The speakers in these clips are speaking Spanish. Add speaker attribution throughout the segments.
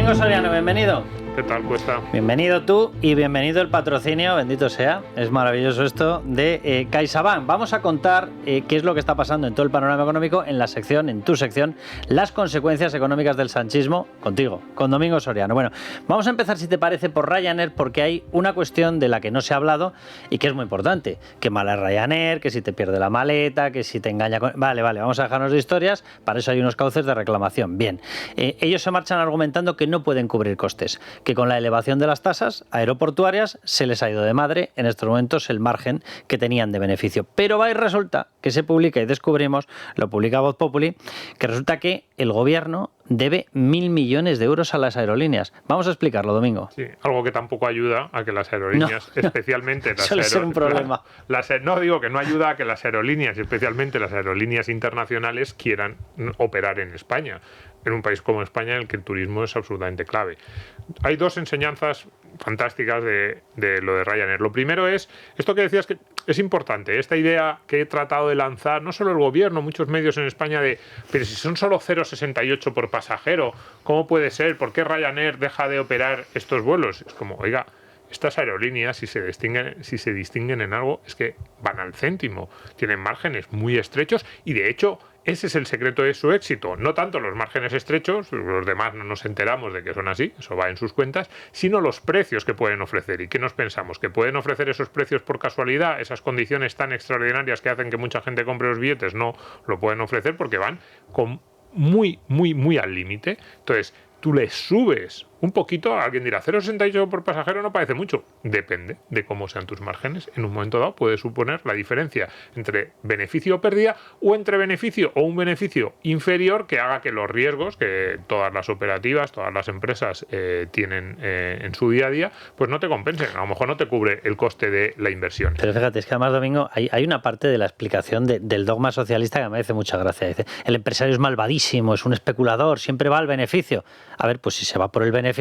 Speaker 1: Domingo Soriano, bienvenido.
Speaker 2: ¿Qué tal, Cuesta?
Speaker 1: Bienvenido tú y bienvenido el patrocinio, bendito sea. Es maravilloso esto de CaixaBank. Vamos a contar qué es lo que está pasando en todo el panorama económico en tu sección, las consecuencias económicas del sanchismo, contigo, con Domingo Soriano. Bueno, vamos a empezar, si te parece, por Ryanair, porque hay una cuestión de la que no se ha hablado y que es muy importante. Que mala es Ryanair, que si te pierde la maleta, que si te engaña con... Vale, vamos a dejarnos de historias, para eso hay unos cauces de reclamación. Bien, ellos se marchan argumentando que no pueden cubrir costes, que con la elevación de las tasas aeroportuarias se les ha ido de madre en estos momentos el margen que tenían de beneficio. Pero va y resulta que se publica y descubrimos, lo publica Voz Populi, que resulta que el gobierno debe 1.000 millones de euros a las aerolíneas. Vamos a explicarlo, Domingo.
Speaker 2: Sí, algo que tampoco ayuda a que las aerolíneas, especialmente las
Speaker 1: suele ser un problema.
Speaker 2: No digo que no ayuda a que las aerolíneas, especialmente las aerolíneas internacionales, quieran operar en España, en un país como España en el que el turismo es absolutamente clave. Hay dos enseñanzas fantásticas de lo de Ryanair. Lo primero es, esto que decías que es importante, esta idea que he tratado de lanzar, no solo el gobierno, muchos medios en España, pero si son solo 0,68 por pasajero, ¿cómo puede ser? ¿Por qué Ryanair deja de operar estos vuelos? Es como, oiga, estas aerolíneas, si se distinguen en algo, es que van al céntimo, tienen márgenes muy estrechos y, de hecho, ese es el secreto de su éxito. No tanto los márgenes estrechos, los demás no nos enteramos de que son así, eso va en sus cuentas, sino los precios que pueden ofrecer. ¿Y qué nos pensamos? ¿Que pueden ofrecer esos precios por casualidad? ¿Esas condiciones tan extraordinarias que hacen que mucha gente compre los billetes? No lo pueden ofrecer porque van con muy al límite. Entonces, tú le subes un poquito, alguien dirá, 0,68 por pasajero no parece mucho. Depende de cómo sean tus márgenes. En un momento dado puede suponer la diferencia entre beneficio o pérdida, o entre beneficio o un beneficio inferior que haga que los riesgos que todas las operativas, todas las empresas tienen en su día a día, pues no te compensen. A lo mejor no te cubre el coste de la inversión.
Speaker 1: Pero fíjate, es que además, Domingo, hay una parte de la explicación del dogma socialista que me hace mucha gracia. Dice, el empresario es malvadísimo, es un especulador, siempre va al beneficio. A ver, pues si se va por el beneficio,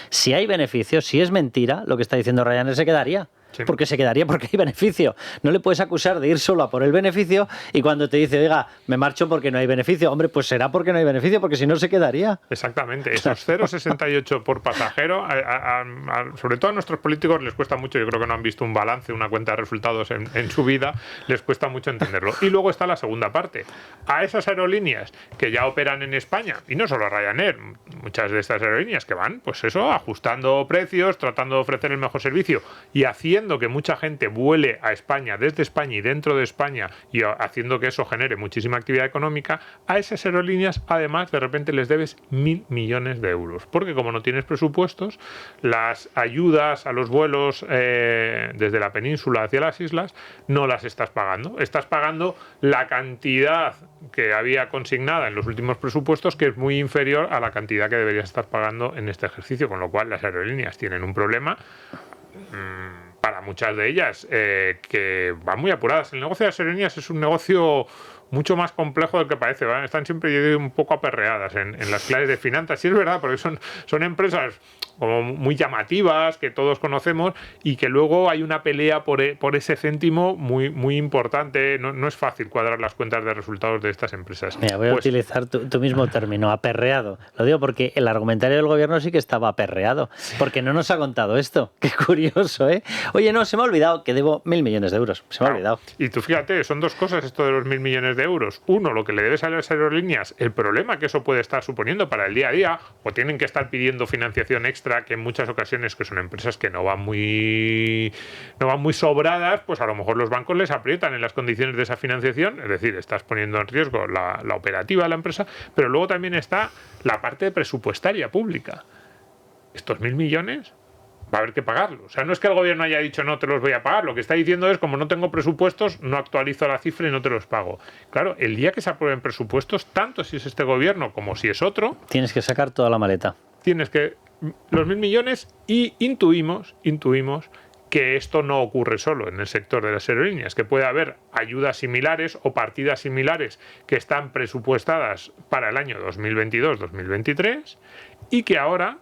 Speaker 1: si hay beneficio, si es mentira, lo que está diciendo Ryanair se quedaría. Sí. Porque se quedaría porque hay beneficio. No le puedes acusar de ir solo a por el beneficio y cuando te dice, oiga, me marcho porque no hay beneficio. Hombre, pues será porque no hay beneficio, porque si no se quedaría.
Speaker 2: Exactamente. Esos 0,68 por pasajero, sobre todo a nuestros políticos les cuesta mucho. Yo creo que no han visto un balance, una cuenta de resultados en su vida. Les cuesta mucho entenderlo. Y luego está la segunda parte. A esas aerolíneas que ya operan en España, y no solo a Ryanair, muchas de estas aerolíneas que van, pues eso, ajustando precios, tratando de ofrecer el mejor servicio y haciendo que mucha gente vuele a España, desde España y dentro de España, y haciendo que eso genere muchísima actividad económica, a esas aerolíneas, además, de repente les debes 1.000 millones de euros. Porque como no tienes presupuestos, las ayudas a los vuelos desde la península hacia las islas, no las estás pagando. Estás pagando la cantidad que había consignada en los últimos presupuestos, que es muy inferior a la cantidad que deberías estar pagando en este ejercicio, con lo cual las aerolíneas tienen un problema para muchas de ellas que van muy apuradas. El negocio de las aerolíneas es un negocio mucho más complejo del que parece, ¿vale? Están siempre un poco aperreadas en las claves de finanzas. Sí, es verdad, porque son empresas como muy llamativas, que todos conocemos, y que luego hay una pelea por ese céntimo muy importante. No es fácil cuadrar las cuentas de resultados de estas empresas.
Speaker 1: Mira, voy a utilizar tu mismo término, aperreado. Lo digo porque el argumentario del gobierno sí que estaba aperreado, porque no nos ha contado esto. Qué curioso, ¿eh? Oye, no, se me ha olvidado que debo 1.000 millones de euros. Se me ha olvidado.
Speaker 2: Y tú fíjate, son dos cosas esto de los 1.000 millones de euros. Uno, lo que le debes a las aerolíneas, el problema que eso puede estar suponiendo para el día a día, o tienen que estar pidiendo financiación extra, que en muchas ocasiones, que son empresas que no van muy sobradas, pues a lo mejor los bancos les aprietan en las condiciones de esa financiación, es decir, estás poniendo en riesgo la operativa de la empresa, pero luego también está la parte presupuestaria pública. Estos 1.000 millones va a haber que pagarlo. O sea, no es que el gobierno haya dicho no te los voy a pagar, lo que está diciendo es, como no tengo presupuestos, no actualizo la cifra y no te los pago. Claro, el día que se aprueben presupuestos, tanto si es este gobierno como si es otro,
Speaker 1: tienes que sacar toda la maleta.
Speaker 2: Tienes que los 1.000 millones, y intuimos que esto no ocurre solo en el sector de las aerolíneas, que puede haber ayudas similares o partidas similares que están presupuestadas para el año 2022-2023 y que ahora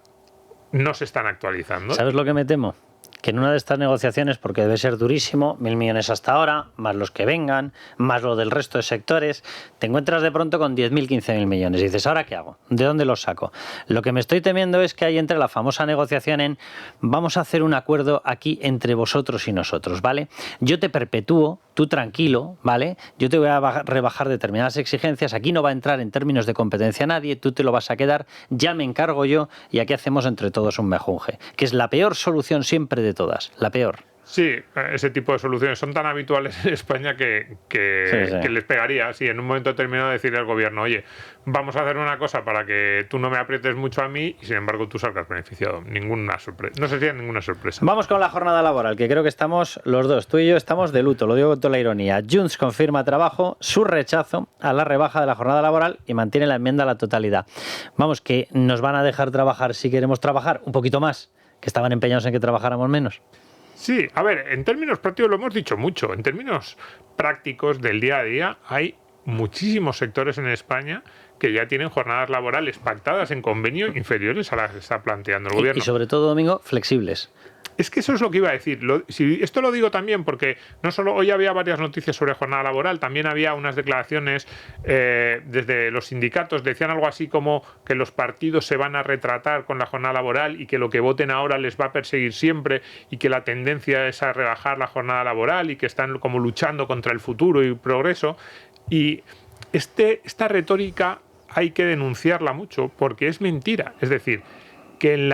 Speaker 2: no se están actualizando.
Speaker 1: ¿Sabes lo que me temo? que en una de estas negociaciones, porque debe ser durísimo, 1.000 millones hasta ahora, más los que vengan, más lo del resto de sectores, te encuentras de pronto con 10.000, 15.000 millones. Y dices, ¿ahora qué hago? ¿De dónde los saco? Lo que me estoy temiendo es que ahí entre la famosa negociación en vamos a hacer un acuerdo aquí entre vosotros y nosotros, ¿vale? Yo te perpetúo, tú tranquilo, ¿vale? Yo te voy a rebajar determinadas exigencias, aquí no va a entrar en términos de competencia nadie, tú te lo vas a quedar, ya me encargo yo y aquí hacemos entre todos un mejunje, que es la peor solución siempre de todas, la peor.
Speaker 2: Sí, ese tipo de soluciones son tan habituales en España que les pegaría si en un momento determinado decirle al gobierno, oye, vamos a hacer una cosa para que tú no me aprietes mucho a mí y sin embargo tú salgas beneficiado. Ninguna sorpresa. No sería ninguna sorpresa.
Speaker 1: Vamos con la jornada laboral, que creo que estamos los dos, tú y yo estamos de luto, lo digo con toda la ironía. Junts confirma trabajo, su rechazo a la rebaja de la jornada laboral y mantiene la enmienda a la totalidad. Vamos, que nos van a dejar trabajar si queremos trabajar un poquito más, que estaban empeñados en que trabajáramos menos.
Speaker 2: Sí, a ver, en términos prácticos lo hemos dicho mucho, en términos prácticos del día a día hay muchísimos sectores en España que ya tienen jornadas laborales pactadas en convenio inferiores a las que está planteando el gobierno.
Speaker 1: Y sobre todo, Domingo, flexibles.
Speaker 2: Es que eso es lo que iba a decir. Esto lo digo también porque no solo hoy había varias noticias sobre jornada laboral, también había unas declaraciones desde los sindicatos, decían algo así como que los partidos se van a retratar con la jornada laboral y que lo que voten ahora les va a perseguir siempre y que la tendencia es a rebajar la jornada laboral y que están como luchando contra el futuro y el progreso. Y esta retórica hay que denunciarla mucho porque es mentira. Es decir, que en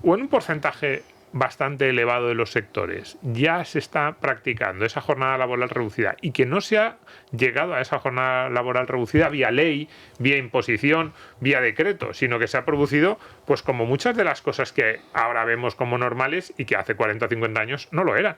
Speaker 2: un porcentaje bastante elevado de los sectores ya se está practicando esa jornada laboral reducida y que no se ha llegado a esa jornada laboral reducida vía ley, vía imposición, vía decreto, sino que se ha producido pues como muchas de las cosas que ahora vemos como normales y que hace 40 o 50 años no lo eran.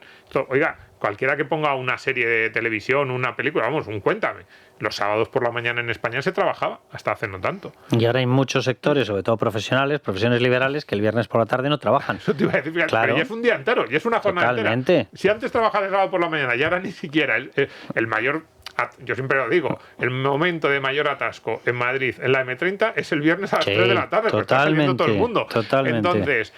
Speaker 2: Oiga, cualquiera que ponga una serie de televisión, una película, vamos, un Cuéntame, los sábados por la mañana en España se trabajaba, hasta hace no tanto.
Speaker 1: Y ahora hay muchos sectores, sobre todo profesionales, profesiones liberales, que el viernes por la tarde no trabajan.
Speaker 2: Eso te iba a decir, fíjate, claro. Pero ya es un día entero, ya es una jornada entera. Si antes trabajaba el sábado por la mañana y ahora ni siquiera el mayor... Yo siempre lo digo, el momento de mayor atasco en Madrid, en la M30, es el viernes a las 3 de la tarde, porque está saliendo todo el mundo.
Speaker 1: Totalmente.
Speaker 2: Entonces,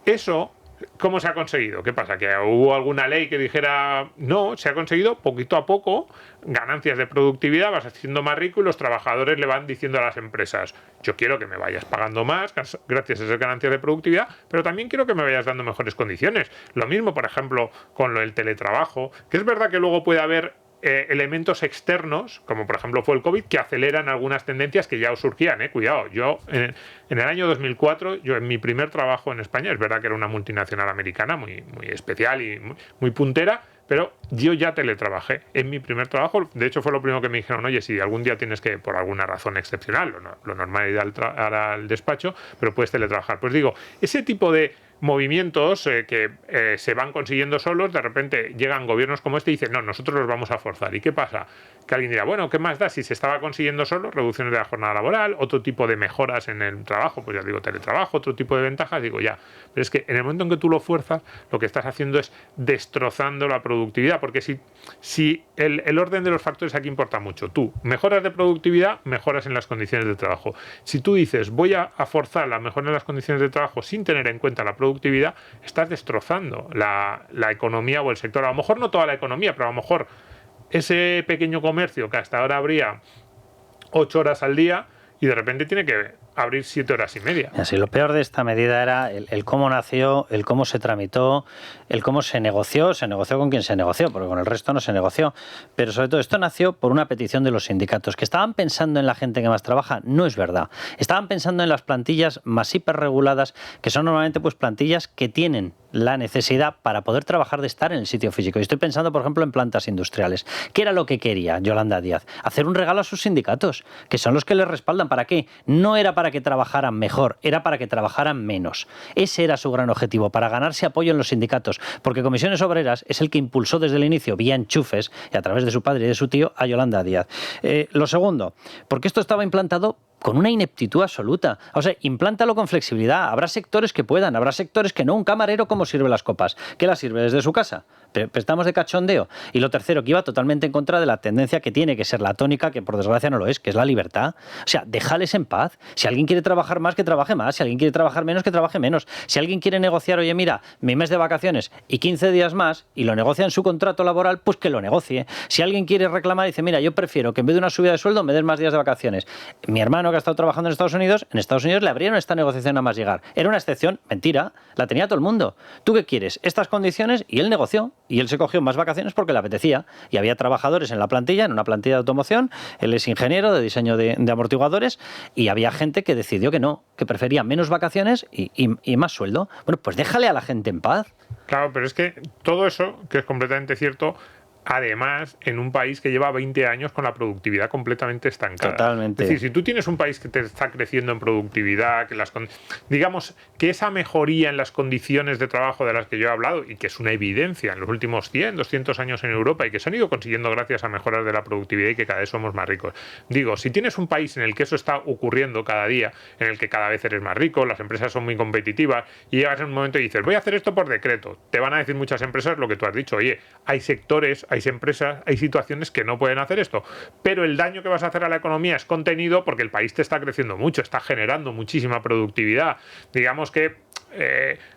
Speaker 2: eso... ¿Cómo se ha conseguido? ¿Qué pasa? ¿Que hubo alguna ley que dijera no? Se ha conseguido poquito a poco, ganancias de productividad, vas haciendo más rico y los trabajadores le van diciendo a las empresas, yo quiero que me vayas pagando más gracias a esas ganancias de productividad, pero también quiero que me vayas dando mejores condiciones. Lo mismo, por ejemplo, con lo del teletrabajo, que es verdad que luego puede haber elementos externos, como por ejemplo fue el COVID, que aceleran algunas tendencias que ya os surgían. Cuidado, yo en el año 2004, yo en mi primer trabajo en España, es verdad que era una multinacional americana muy especial y muy puntera, pero yo ya teletrabajé. En mi primer trabajo, de hecho fue lo primero que me dijeron, oye, si algún día tienes que, por alguna razón excepcional, lo normal es ir al despacho, pero puedes teletrabajar. Pues digo, ese tipo de movimientos que se van consiguiendo solos, de repente llegan gobiernos como este y dicen, no, nosotros los vamos a forzar. ¿Y qué pasa? Que alguien dirá, bueno, ¿qué más da si se estaba consiguiendo solo? Reducciones de la jornada laboral, otro tipo de mejoras en el trabajo, pues ya digo, teletrabajo, otro tipo de ventajas, digo ya. Pero es que en el momento en que tú lo fuerzas, lo que estás haciendo es destrozando la productividad, porque si el orden de los factores aquí importa mucho. Tú mejoras de productividad, mejoras en las condiciones de trabajo. Si tú dices, voy a forzar la mejora en las condiciones de trabajo sin tener en cuenta la productividad, estás destrozando la economía o el sector. A lo mejor no toda la economía, pero a lo mejor ese pequeño comercio que hasta ahora abría 8 horas al día y de repente tiene que abrir 7 horas y media.
Speaker 1: Así, lo peor de esta medida era el cómo nació, el cómo se tramitó, el cómo se negoció con quien se negoció, porque con el resto no se negoció. Pero sobre todo esto nació por una petición de los sindicatos, que estaban pensando en la gente que más trabaja. No es verdad. Estaban pensando en las plantillas más hiperreguladas, que son normalmente pues plantillas que tienen la necesidad para poder trabajar de estar en el sitio físico. Y estoy pensando, por ejemplo, en plantas industriales. ¿Qué era lo que quería Yolanda Díaz? Hacer un regalo a sus sindicatos, que son los que les respaldan. ¿Para qué? No era para que trabajaran mejor, era para que trabajaran menos. Ese era su gran objetivo, para ganarse apoyo en los sindicatos, porque Comisiones Obreras es el que impulsó desde el inicio, vía enchufes, y a través de su padre y de su tío, a Yolanda Díaz. Lo segundo, porque esto estaba implantado con una ineptitud absoluta. O sea, implántalo con flexibilidad. Habrá sectores que puedan, habrá sectores que no. Un camarero, ¿cómo sirve las copas? ¿Qué las sirve desde su casa? Pero estamos de cachondeo. Y lo tercero, que iba totalmente en contra de la tendencia que tiene que ser la tónica, que por desgracia no lo es, que es la libertad. O sea, déjales en paz. Si alguien quiere trabajar más, que trabaje más. Si alguien quiere trabajar menos, que trabaje menos. Si alguien quiere negociar, oye, mira, mi mes de vacaciones y 15 días más, y lo negocia en su contrato laboral, pues que lo negocie. Si alguien quiere reclamar y dice, mira, yo prefiero que en vez de una subida de sueldo me des más días de vacaciones. Mi hermano, que ha estado trabajando en Estados Unidos le abrieron esta negociación a más llegar. Era una excepción, mentira, la tenía todo el mundo. ¿Tú qué quieres? Estas condiciones, y él negoció, y él se cogió más vacaciones porque le apetecía. Y había trabajadores en la plantilla, en una plantilla de automoción, él es ingeniero de diseño de amortiguadores, y había gente que decidió que no, que prefería menos vacaciones y más sueldo. Bueno, pues déjale a la gente en paz.
Speaker 2: Claro, pero es que todo eso, que es completamente cierto, además, en un país que lleva 20 años con la productividad completamente estancada.
Speaker 1: Totalmente.
Speaker 2: Es decir, si tú tienes un país que te está creciendo en productividad, que digamos que esa mejoría en las condiciones de trabajo de las que yo he hablado, y que es una evidencia en los últimos 100, 200 años en Europa, y que se han ido consiguiendo gracias a mejoras de la productividad y que cada vez somos más ricos. Digo, si tienes un país en el que eso está ocurriendo cada día, en el que cada vez eres más rico, las empresas son muy competitivas, y llegas en un momento y dices, voy a hacer esto por decreto, te van a decir muchas empresas lo que tú has dicho, oye, hay sectores, hay empresas, hay situaciones que no pueden hacer esto, pero el daño que vas a hacer a la economía es contenido porque el país te está creciendo mucho, está generando muchísima productividad. Digamos que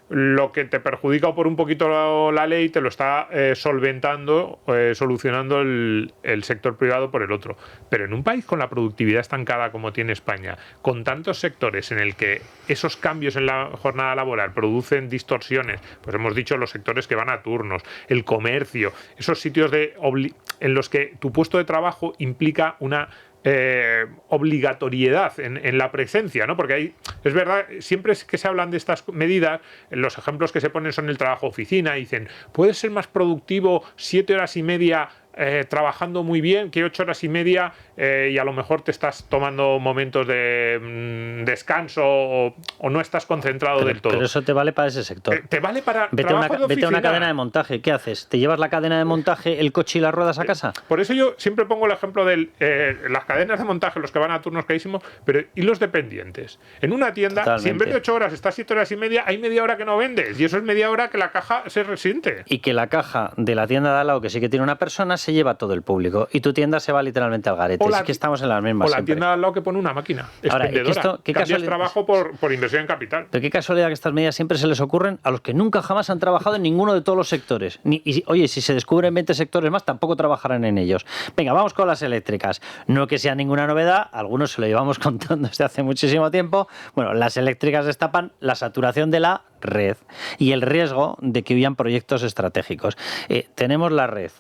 Speaker 2: lo que te perjudica por un poquito la ley te lo está solventando, solucionando el sector privado por el otro. Pero en un país con la productividad estancada como tiene España, con tantos sectores en el que esos cambios en la jornada laboral producen distorsiones, pues hemos dicho los sectores que van a turnos, el comercio, esos sitios en los que tu puesto de trabajo implica una obligatoriedad en la presencia, ¿no? Porque hay, es verdad, siempre que se hablan de estas medidas, los ejemplos que se ponen son el trabajo oficina, y dicen, puedes ser más productivo 7 horas y media trabajando muy bien que 8 horas y media y a lo mejor te estás tomando momentos de descanso o no estás concentrado del todo.
Speaker 1: Pero eso te vale para ese sector.
Speaker 2: Te vale para
Speaker 1: vete a una cadena de montaje. ¿Qué haces? ¿Te llevas la cadena de montaje, el coche y las ruedas a casa?
Speaker 2: Por eso yo siempre pongo el ejemplo de las cadenas de montaje, los que van a turnos carísimos, pero y los dependientes. En una tienda, totalmente. Si en vez de 8 horas estás 7 horas y media, hay media hora que no vendes, y eso es media hora que la caja se resiente.
Speaker 1: Y que la caja de la tienda de al lado, que sí que tiene una persona, se lleva todo el público, y tu tienda se va literalmente al garete. Es que estamos en las mismas.
Speaker 2: O la
Speaker 1: siempre.
Speaker 2: tienda de al lado que pone una máquina
Speaker 1: expendedora.
Speaker 2: Cambias trabajo por inversión en capital.
Speaker 1: Pero qué casualidad que estas medidas siempre se les ocurren a los que nunca jamás han trabajado en ninguno de todos los sectores. Oye, si se descubren 20 sectores más, tampoco trabajarán en ellos. Venga, vamos con las eléctricas. No que sea ninguna novedad, algunos se lo llevamos contando desde hace muchísimo tiempo. Bueno, las eléctricas destapan la saturación de la red y el riesgo de que huyan proyectos estratégicos. Tenemos la red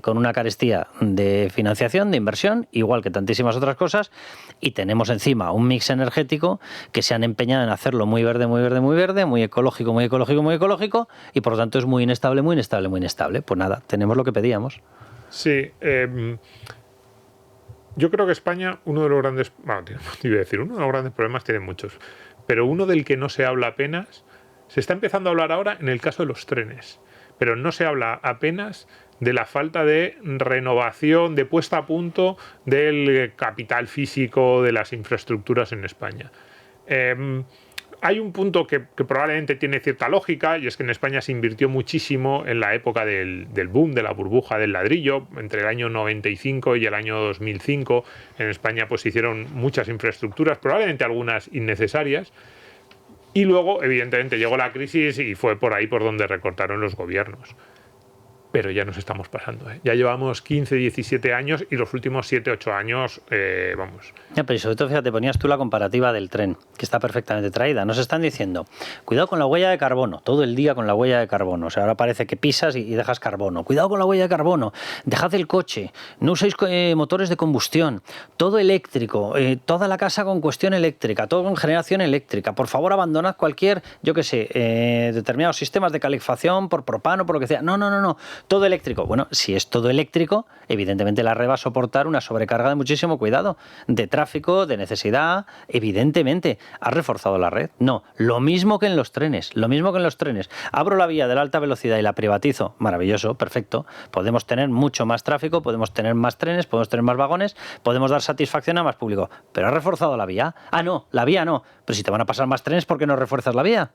Speaker 1: con una carestía de financiación, de inversión, igual que tantísimas otras cosas, y tenemos encima un mix energético que se han empeñado en hacerlo muy verde, muy verde, muy verde, muy ecológico, muy ecológico, muy ecológico, y por lo tanto es muy inestable, muy inestable, muy inestable. Pues nada, tenemos lo que pedíamos.
Speaker 2: Sí, yo creo que España, uno de los grandes, uno de los grandes problemas, tiene muchos, pero uno del que no se habla apenas, se está empezando a hablar ahora en el caso de los trenes, pero no se habla apenas de la falta de renovación, de puesta a punto del capital físico, de las infraestructuras en España. Hay un punto que probablemente tiene cierta lógica, y es que en España se invirtió muchísimo en la época del boom, de la burbuja del ladrillo, entre el año 95 y el año 2005. En España pues se hicieron muchas infraestructuras, probablemente algunas innecesarias, y luego evidentemente llegó la crisis y fue por ahí por donde recortaron los gobiernos. Pero ya nos estamos pasando, ¿eh? Ya llevamos 15, 17 años y los últimos 7, 8 años, vamos.
Speaker 1: Ya, pero sobre todo, fíjate, ponías tú la comparativa del tren, que está perfectamente traída. Nos están diciendo, cuidado con la huella de carbono, todo el día con la huella de carbono. O sea, ahora parece que pisas y dejas carbono. Cuidado con la huella de carbono, dejad el coche, no uséis motores de combustión, todo eléctrico, toda la casa con cuestión eléctrica, todo con generación eléctrica. Por favor, abandonad cualquier, yo qué sé, determinados sistemas de calefacción por propano, por lo que sea. No. Todo eléctrico. Bueno, si es todo eléctrico, evidentemente la red va a soportar una sobrecarga de muchísimo cuidado, de tráfico, de necesidad, evidentemente. ¿Has reforzado la red? No. Lo mismo que en los trenes, Abro la vía de la alta velocidad y la privatizo. Maravilloso, perfecto. Podemos tener mucho más tráfico, podemos tener más trenes, podemos tener más vagones, podemos dar satisfacción a más público. ¿Pero has reforzado la vía? Ah, no, la vía no. Pero si te van a pasar más trenes, ¿por qué no refuerzas la vía?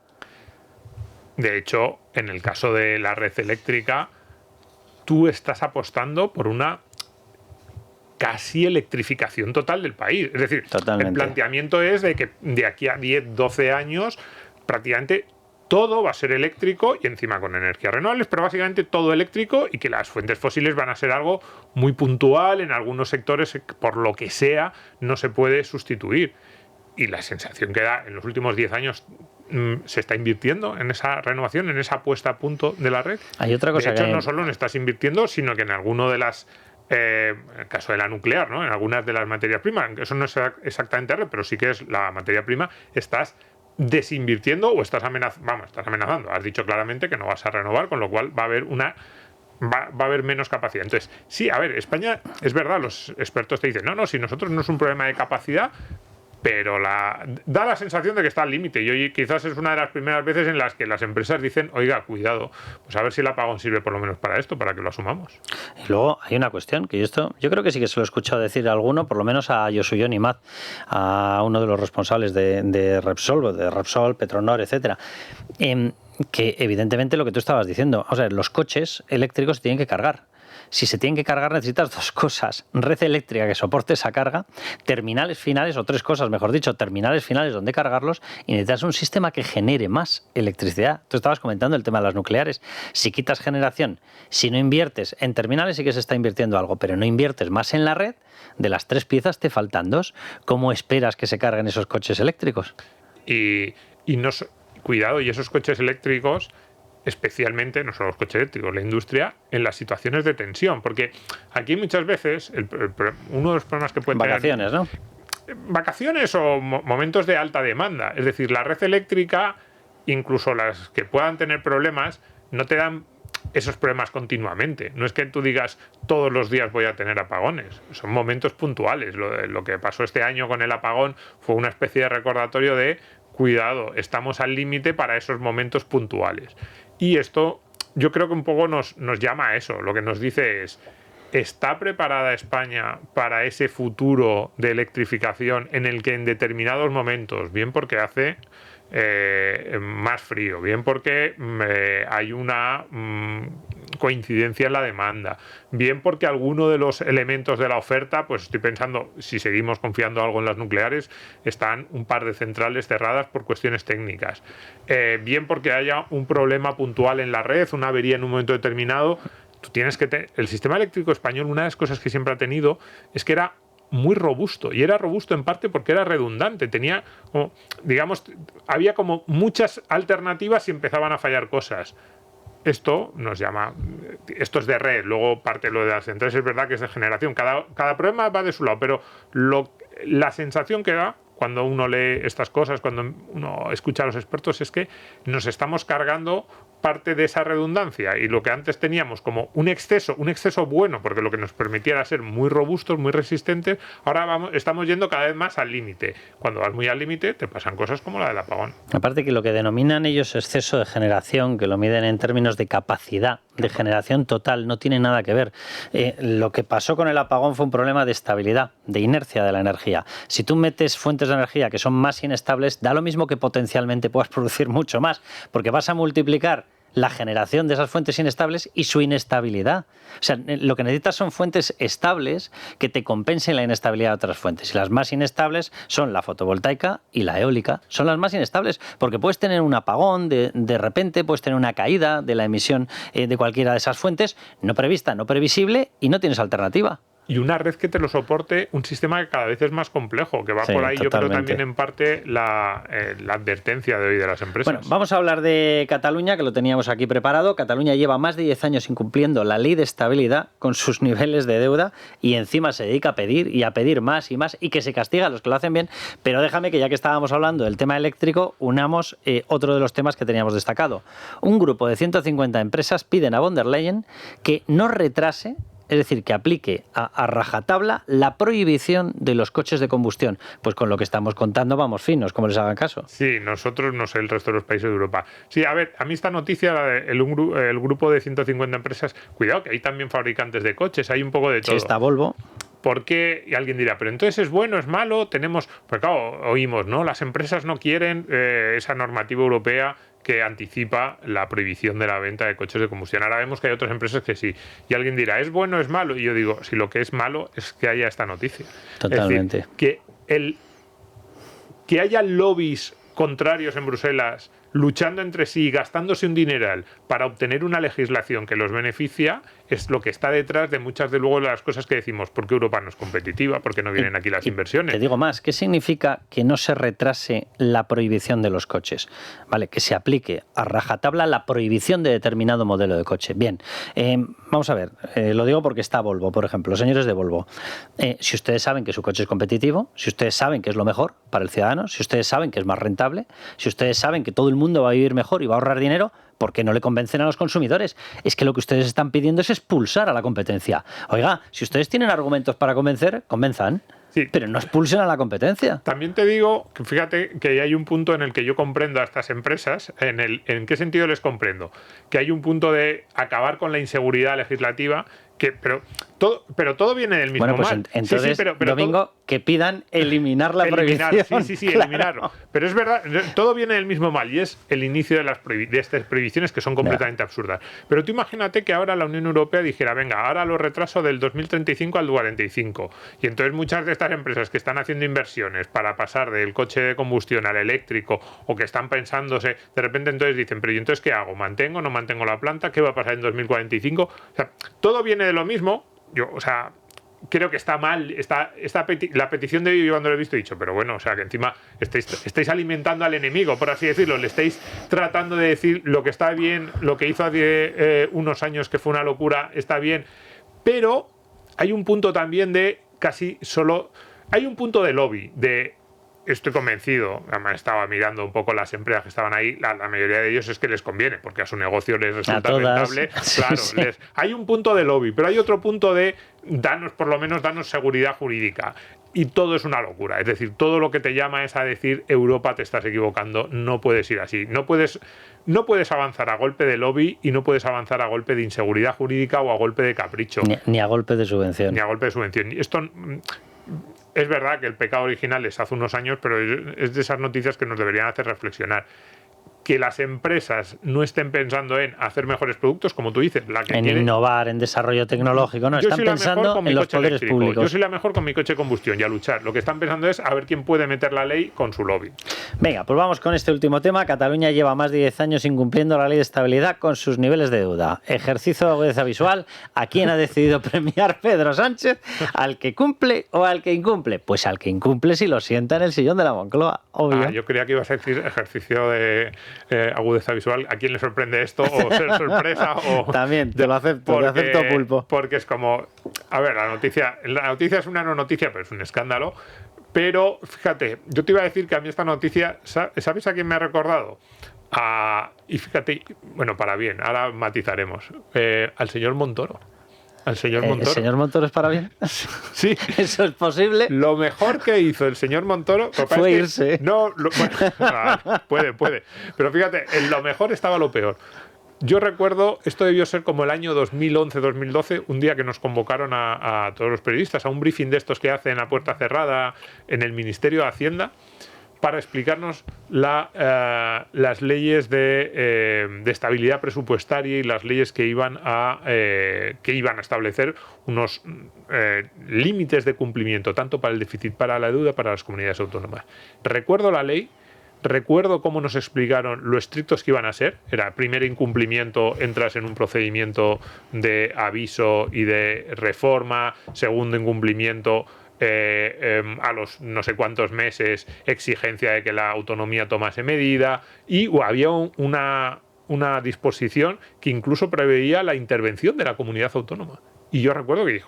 Speaker 2: De hecho, en el caso de la red eléctrica, tú estás apostando por una casi electrificación total del país. Es decir,
Speaker 1: totalmente.
Speaker 2: El planteamiento es de que de aquí a 10, 12 años prácticamente todo va a ser eléctrico y encima con energías renovables, pero básicamente todo eléctrico, y que las fuentes fósiles van a ser algo muy puntual en algunos sectores, por lo que sea, no se puede sustituir. Y la sensación que da en los últimos 10 años se está invirtiendo en esa renovación, en esa puesta a punto de la red.
Speaker 1: Hay otra cosa.
Speaker 2: De hecho, no solo no estás invirtiendo, sino que en alguno de las en el caso de la nuclear, ¿no? En algunas de las materias primas, eso no es exactamente red, pero sí que es la materia prima, estás desinvirtiendo o estás amenazando. Has dicho claramente que no vas a renovar, con lo cual va a haber menos capacidad. Entonces, sí, a ver, España, es verdad, los expertos te dicen, no, si nosotros no es un problema de capacidad, pero da la sensación de que está al límite. Y hoy quizás es una de las primeras veces en las que las empresas dicen, oiga, cuidado, pues a ver si el apagón sirve por lo menos para esto, para que lo asumamos.
Speaker 1: Y luego hay una cuestión, que yo creo que sí que se lo he escuchado decir a alguno, por lo menos a Yosuyo Nimad, a uno de los responsables de Repsol, Petronor, etcétera, que evidentemente lo que tú estabas diciendo, o sea, los coches eléctricos se tienen que cargar. Si se tienen que cargar, necesitas dos cosas: red eléctrica que soporte esa carga, terminales finales, o tres cosas, mejor dicho, terminales finales donde cargarlos, y necesitas un sistema que genere más electricidad. Tú estabas comentando el tema de las nucleares. Si quitas generación, si no inviertes en terminales, sí que se está invirtiendo algo, pero no inviertes más en la red, de las tres piezas te faltan dos. ¿Cómo esperas que se carguen esos coches eléctricos?
Speaker 2: Cuidado, y esos coches eléctricos, especialmente, no solo los coches eléctricos, la industria, en las situaciones de tensión. Porque aquí muchas veces, uno de los problemas que pueden
Speaker 1: vacaciones,
Speaker 2: tener... Vacaciones o momentos de alta demanda. Es decir, la red eléctrica, incluso las que puedan tener problemas, no te dan esos problemas continuamente. No es que tú digas, todos los días voy a tener apagones. Son momentos puntuales. Lo que pasó este año con el apagón fue una especie de recordatorio de, cuidado, estamos al límite para esos momentos puntuales. Y esto yo creo que un poco nos llama a eso. Lo que nos dice es, ¿está preparada España para ese futuro de electrificación en el que en determinados momentos, bien porque hace más frío, bien porque hay una coincidencia en la demanda, bien porque alguno de los elementos de la oferta, pues estoy pensando, si seguimos confiando algo en las nucleares, están un par de centrales cerradas por cuestiones técnicas, bien porque haya un problema puntual en la red, una avería en un momento determinado? Tú tienes que el sistema eléctrico español, una de las cosas que siempre ha tenido es que era muy robusto, y era robusto en parte porque era redundante, tenía como, digamos, había como muchas alternativas y empezaban a fallar cosas. Esto esto es de red, luego parte lo de las centrales, es verdad que es de generación, cada problema va de su lado, pero la sensación que da cuando uno lee estas cosas, cuando uno escucha a los expertos, es que nos estamos cargando parte de esa redundancia, y lo que antes teníamos como un exceso bueno, porque lo que nos permitía era ser muy robustos, muy resistentes, ahora estamos yendo cada vez más al límite. Cuando vas muy al límite te pasan cosas como la del apagón.
Speaker 1: Aparte que lo que denominan ellos exceso de generación, que lo miden en términos de capacidad de generación total, no tiene nada que ver. Lo que pasó con el apagón fue un problema de estabilidad, de inercia de la energía. Si tú metes fuentes de energía que son más inestables, da lo mismo que potencialmente puedas producir mucho más, porque vas a multiplicar la generación de esas fuentes inestables y su inestabilidad. O sea, lo que necesitas son fuentes estables que te compensen la inestabilidad de otras fuentes. Y las más inestables son la fotovoltaica y la eólica. Son las más inestables porque puedes tener un apagón de repente, puedes tener una caída de la emisión de cualquiera de esas fuentes, no prevista, no previsible, y no tienes alternativa.
Speaker 2: y una red que te lo soporte, un sistema que cada vez es más complejo, que va por ahí, totalmente. Yo creo también en parte la advertencia de hoy de las empresas.
Speaker 1: Bueno, vamos a hablar de Cataluña, que lo teníamos aquí preparado. Cataluña lleva más de 10 años incumpliendo la ley de estabilidad con sus niveles de deuda y encima se dedica a pedir y a pedir más y más y que se castiga a los que lo hacen bien. Pero déjame que ya que estábamos hablando del tema eléctrico, unamos otro de los temas que teníamos destacado. Un grupo de 150 empresas piden a von der Leyen que no retrase, es decir, que aplique a rajatabla la prohibición de los coches de combustión. Pues con lo que estamos contando vamos finos, como les hagan caso.
Speaker 2: Sí, nosotros, no sé, el resto de los países de Europa. Sí, a ver, a mí esta noticia, el grupo de 150 empresas, cuidado, que hay también fabricantes de coches, hay un poco de todo.
Speaker 1: Sí, está Volvo.
Speaker 2: ¿Por qué? Y alguien dirá, pero entonces es bueno, es malo, tenemos... Pues claro, oímos, ¿no? Las empresas no quieren esa normativa europea que anticipa la prohibición de la venta de coches de combustión. Ahora vemos que hay otras empresas que sí. Y alguien dirá, ¿es bueno o es malo? Y yo digo, si lo que es malo es que haya esta noticia.
Speaker 1: Totalmente.
Speaker 2: Es decir, que haya lobbies contrarios en Bruselas luchando entre sí, gastándose un dineral para obtener una legislación que los beneficia, es lo que está detrás de muchas de luego las cosas que decimos, ¿por qué Europa no es competitiva? ¿Por qué no vienen aquí las inversiones?
Speaker 1: Te digo más, ¿qué significa que no se retrase la prohibición de los coches? Vale, que se aplique a rajatabla la prohibición de determinado modelo de coche. Bien, vamos a ver, lo digo porque está Volvo, por ejemplo, los señores de Volvo. Si ustedes saben que su coche es competitivo, si ustedes saben que es lo mejor para el ciudadano, si ustedes saben que es más rentable, si ustedes saben que todo el mundo va a vivir mejor y va a ahorrar dinero, ¿por qué no le convencen a los consumidores? Es que lo que ustedes están pidiendo es expulsar a la competencia. Oiga, si ustedes tienen argumentos para convencer, convenzan. Sí. Pero no expulsen a la competencia.
Speaker 2: También te digo que fíjate que hay un punto en el que yo comprendo a estas empresas. ¿En qué sentido les comprendo? Que hay un punto de acabar con la inseguridad legislativa. Pero todo viene del mismo
Speaker 1: mal. Bueno, pues entonces, pero Domingo, que pidan eliminar la prohibición.
Speaker 2: Sí, claro. Eliminarlo. Pero es verdad, todo viene del mismo mal y es el inicio de estas prohibiciones que son completamente absurdas. Pero tú imagínate que ahora la Unión Europea dijera, venga, ahora lo retraso del 2035 al 45. Y entonces muchas de estas empresas que están haciendo inversiones para pasar del coche de combustión al eléctrico o que están pensándose, de repente entonces dicen, pero ¿y entonces qué hago? ¿Mantengo? ¿No mantengo la planta? ¿Qué va a pasar en 2045? O sea, todo viene de lo mismo. Creo que está mal la petición de yo cuando lo he visto he dicho, pero bueno, o sea, que encima estáis alimentando al enemigo, por así decirlo, le estáis tratando de decir lo que está bien, lo que hizo hace unos años que fue una locura, está bien, pero hay un punto también hay un punto de lobby, estoy convencido, además estaba mirando un poco las empresas que estaban ahí, la mayoría de ellos es que les conviene, porque a su negocio les resulta rentable. Claro, sí. Hay un punto de lobby, pero hay otro punto de danos seguridad jurídica. Y todo es una locura. Es decir, todo lo que te llama es a decir, Europa, te estás equivocando, no puedes ir así. No puedes avanzar a golpe de lobby y no puedes avanzar a golpe de inseguridad jurídica o a golpe de capricho.
Speaker 1: Ni a golpe de subvención.
Speaker 2: Ni a golpe de subvención. Esto... Es verdad que el pecado original es hace unos años, pero es de esas noticias que nos deberían hacer reflexionar. Que las empresas no estén pensando en hacer mejores productos, como tú dices.
Speaker 1: Innovar, en desarrollo tecnológico, no, están pensando en los poderes públicos.
Speaker 2: Yo soy la mejor con mi coche de combustión y a luchar. Lo que están pensando es a ver quién puede meter la ley con su lobby.
Speaker 1: Venga, pues vamos con este último tema. Cataluña lleva más de 10 años incumpliendo la ley de estabilidad con sus niveles de deuda. Ejercicio de agudeza visual. ¿A quién ha decidido premiar Pedro Sánchez? ¿Al que cumple o al que incumple? Pues al que incumple si lo sienta en el sillón de la Moncloa, obvio.
Speaker 2: Yo creía que ibas a decir ejercicio de... agudeza visual, ¿a quién le sorprende esto? O ser sorpresa o...
Speaker 1: También, te lo acepto, te acepto pulpo.
Speaker 2: Porque es como... A ver, la noticia es una no noticia, pero es un escándalo. Pero, fíjate, yo te iba a decir que a mí esta noticia, ¿sabes a quién me ha recordado? Y fíjate, bueno, para bien, ahora matizaremos. Al señor Montoro. ¿El señor
Speaker 1: Montoro es para bien?
Speaker 2: Sí.
Speaker 1: ¿Eso es posible?
Speaker 2: Lo mejor que hizo el señor Montoro...
Speaker 1: Fue irse.
Speaker 2: Puede. Pero fíjate, en lo mejor estaba lo peor. Yo recuerdo, esto debió ser como el año 2011-2012, un día que nos convocaron a todos los periodistas a un briefing de estos que hacen a puerta cerrada en el Ministerio de Hacienda, para explicarnos las leyes de estabilidad presupuestaria y las leyes que iban a establecer unos límites de cumplimiento, tanto para el déficit, para la deuda, para las comunidades autónomas. Recuerdo la ley, recuerdo cómo nos explicaron lo estrictos que iban a ser. Era primer incumplimiento, entras en un procedimiento de aviso y de reforma, segundo incumplimiento, a los no sé cuántos meses, exigencia de que la autonomía tomase medida, y había una disposición que incluso preveía la intervención de la comunidad autónoma. Y yo recuerdo que dije,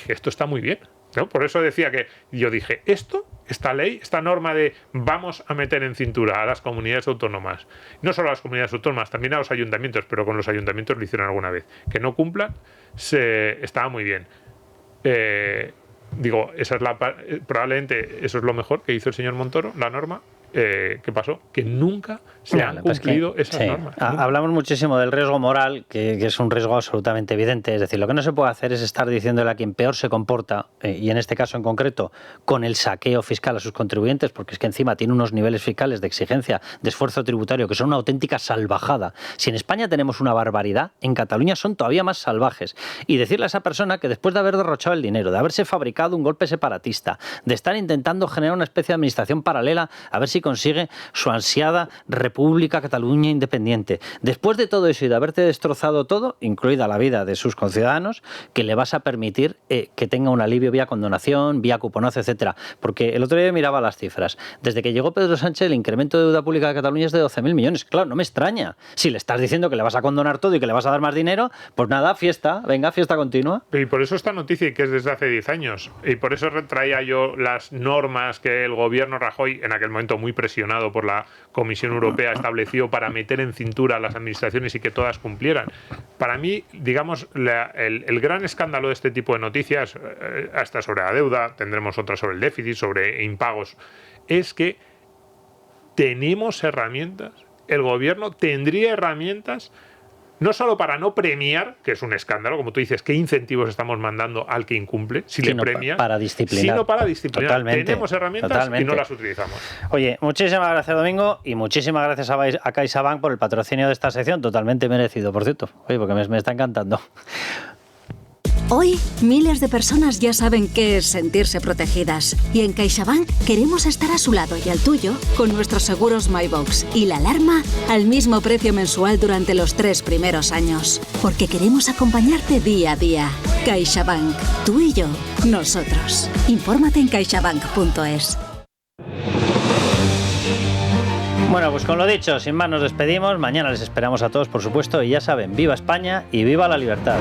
Speaker 2: esto está muy bien, ¿no? Por eso decía que yo dije, esta ley, esta norma de vamos a meter en cintura a las comunidades autónomas, no solo a las comunidades autónomas, también a los ayuntamientos, pero con los ayuntamientos lo hicieron alguna vez, que no cumplan, estaba muy bien. Digo, probablemente eso es lo mejor que hizo el señor Montoro, la norma. ¿Qué pasó? Que nunca se han cumplido esas normas.
Speaker 1: Hablamos muchísimo del riesgo moral, que es un riesgo absolutamente evidente. Es decir, lo que no se puede hacer es estar diciéndole a quien peor se comporta, y en este caso en concreto, con el saqueo fiscal a sus contribuyentes, porque es que encima tiene unos niveles fiscales de exigencia, de esfuerzo tributario, que son una auténtica salvajada. Si en España tenemos una barbaridad, en Cataluña son todavía más salvajes. Y decirle a esa persona que después de haber derrochado el dinero, de haberse fabricado un golpe separatista, de estar intentando generar una especie de administración paralela, a ver si consigue su ansiada República Cataluña independiente. Después de todo eso y de haberte destrozado todo, incluida la vida de sus conciudadanos, que le vas a permitir que tenga un alivio vía condonación, vía cuponazo, etcétera. Porque el otro día miraba las cifras. Desde que llegó Pedro Sánchez, el incremento de deuda pública de Cataluña es de 12.000 millones. Claro, no me extraña. Si le estás diciendo que le vas a condonar todo y que le vas a dar más dinero, pues nada, fiesta, venga, fiesta continua.
Speaker 2: Y por eso esta noticia, que es desde hace 10 años, y por eso traía yo las normas que el gobierno Rajoy, en aquel momento muy presionado por la Comisión Europea, estableció para meter en cintura a las administraciones y que todas cumplieran. Para mí, digamos, el gran escándalo de este tipo de noticias, hasta sobre la deuda, tendremos otra sobre el déficit, sobre impagos, es que tenemos herramientas, el gobierno tendría herramientas, no solo para no premiar, que es un escándalo, como tú dices, qué incentivos estamos mandando al que incumple, si le premia,
Speaker 1: para disciplinar.
Speaker 2: Sino para disciplinar.
Speaker 1: Totalmente,
Speaker 2: tenemos herramientas y no las utilizamos.
Speaker 1: Oye, muchísimas gracias, Domingo, y muchísimas gracias a CaixaBank por el patrocinio de esta sección, totalmente merecido, por cierto. Oye, porque me está encantando.
Speaker 3: Hoy, miles de personas ya saben qué es sentirse protegidas. Y en CaixaBank queremos estar a su lado y al tuyo con nuestros seguros MyBox y la alarma al mismo precio mensual durante los 3 primeros años. Porque queremos acompañarte día a día. CaixaBank. Tú y yo. Nosotros. Infórmate en caixabank.es.
Speaker 1: Bueno, pues con lo dicho, sin más nos despedimos. Mañana les esperamos a todos, por supuesto. Y ya saben, viva España y viva la libertad.